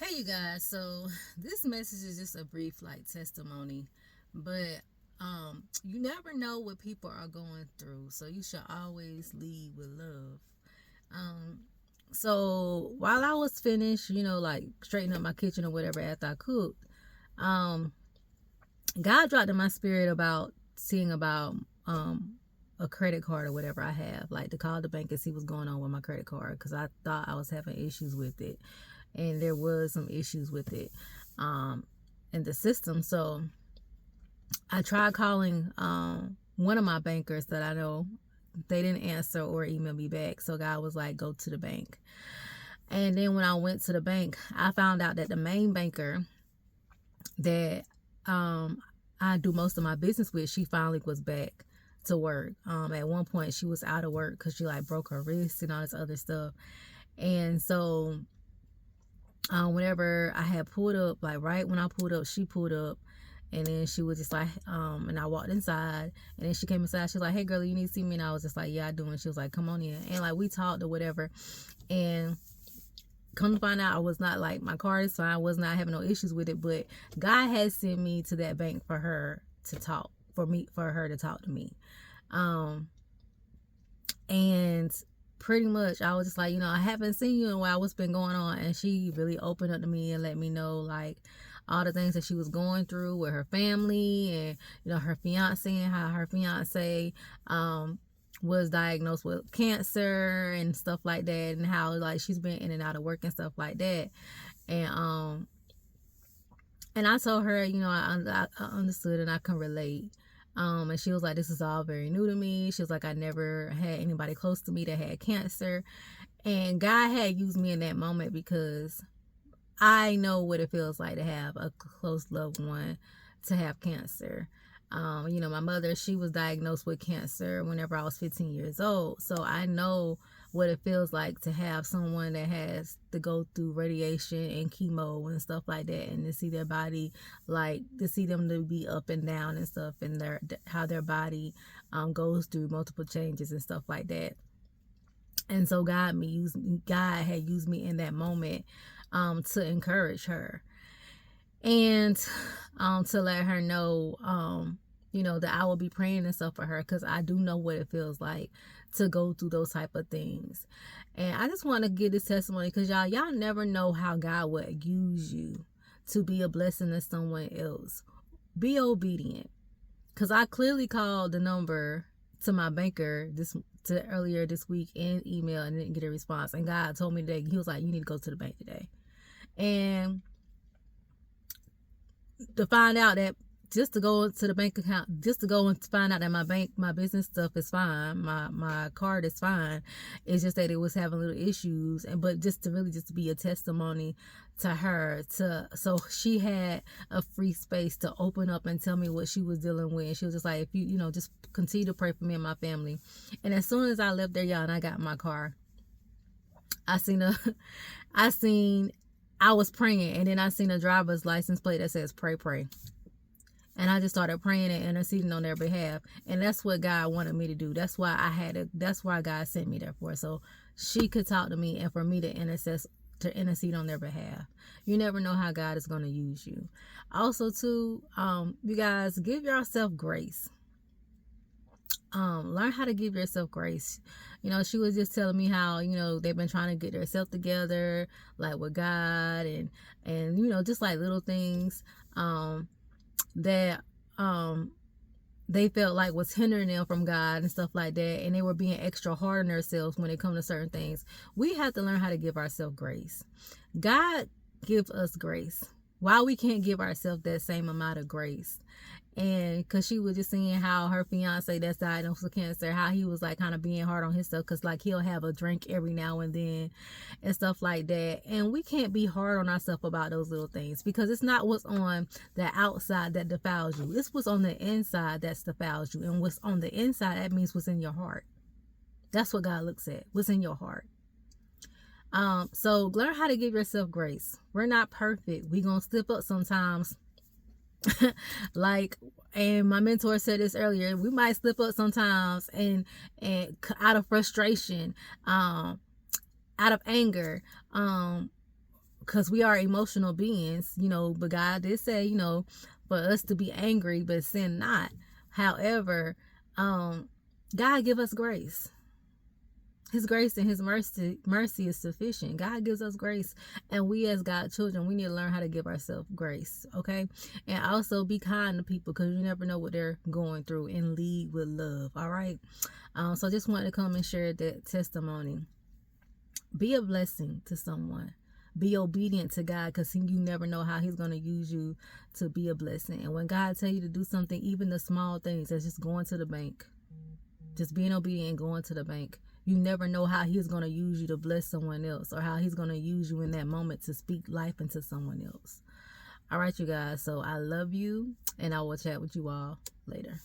Hey you guys, so this message is just a brief testimony, but you never know what people are going through, so you should always lead with love. Um so while I was finished, straightening up my kitchen or whatever after I cooked, um God dropped in my spirit about seeing about a credit card or whatever I have, like to call the bank and see what's going on with my credit card because I thought I was having issues with it, and there was some issues with it um, in the system. So I tried calling one of my bankers that I know. They didn't answer or email me back. So God was like, go to the bank. And then when I went to the bank, I found out that the main banker that I do most of my business with, she finally was back to work. At one point, she was out of work because she broke her wrist and all this other stuff. And so whenever I had pulled up, like right when I pulled up, she pulled up, and then she was just like, and I walked inside, and then she came inside. She was like, "Hey, girl, you need to see me?" And I was just like, "Yeah, I do." And she was like, "Come on in," and we talked or whatever, and come to find out, I was not my car is fine. I was not having no issues with it, but God had sent me to that bank for her to talk, for her to talk to me, um, and pretty much I was just like, I haven't seen you in a while, what's been going on? And she really opened up to me and let me know all the things that she was going through with her family, and her fiance, and how her fiance was diagnosed with cancer and stuff like that, and how she's been in and out of work and stuff like that. And I told her, I understood and I can relate. And she was like, this is all very new to me. She was like, I never had anybody close to me that had cancer. And God had used me in that moment because I know what it feels like to have a close loved one to have cancer. My mother, she was diagnosed with cancer whenever I was 15 years old. So I know what it feels like to have someone that has to go through radiation and chemo and stuff like that, and to see their body, to see them to be up and down and stuff, and how their body goes through multiple changes and stuff like that. And so God had used me in that moment to encourage her, and to let her know, that I will be praying and stuff for her, because I do know what it feels like to go through those type of things. And I just want to give this testimony because y'all never know how God would use you to be a blessing to someone else. Be obedient, because I clearly called the number to my banker earlier this week in email and didn't get a response. And God told me today, he was like, you need to go to the bank today. And to find out that, just to go to the bank account, just to go and find out that my business stuff is fine, my card is fine. It's just that it was having little issues, but just to be a testimony to her, so she had a free space to open up and tell me what she was dealing with. And she was just like, if you just continue to pray for me and my family. And as soon as I left there, y'all, and I got in my car, I was praying, and then I seen a driver's license plate that says pray. And I just started praying and interceding on their behalf. And that's what God wanted me to do. That's why God sent me there for. So she could talk to me and for me to intercede on their behalf. You never know how God is going to use you. Also, too, you guys, give yourself grace. Learn how to give yourself grace. She was just telling me how, they've been trying to get themselves together, with God, and just little things, that they felt like was hindering them from God and stuff like that, and they were being extra hard on themselves when it comes to certain things. We have to learn how to give ourselves grace. God gives us grace. Why we can't give ourselves that same amount of grace? And because she was just seeing how her fiance that's diagnosed with cancer, how he was kind of being hard on himself, because he'll have a drink every now and then and stuff like that. And we can't be hard on ourselves about those little things, because it's not what's on the outside that defiles you. It's what's on the inside that defiles you. And what's on the inside, that means what's in your heart. That's what God looks at, what's in your heart. So learn how to give yourself grace. We're not perfect. We're gonna slip up sometimes. And my mentor said this earlier, we might slip up sometimes, and out of frustration, out of anger, because we are emotional beings, but God did say, for us to be angry, but sin not. However, God give us grace. His grace and his mercy is sufficient. God gives us grace, and we as God's children, we need to learn how to give ourselves grace, okay? And also be kind to people, because you never know what they're going through, and lead with love, all right? So I just wanted to come and share that testimony. Be a blessing to someone. Be obedient to God, because you never know how he's going to use you to be a blessing. And when God tell you to do something, even the small things, that's just going to the bank, just being obedient and going to the bank. You never know how he's going to use you to bless someone else, or how he's going to use you in that moment to speak life into someone else. All right, you guys. So I love you, and I will chat with you all later.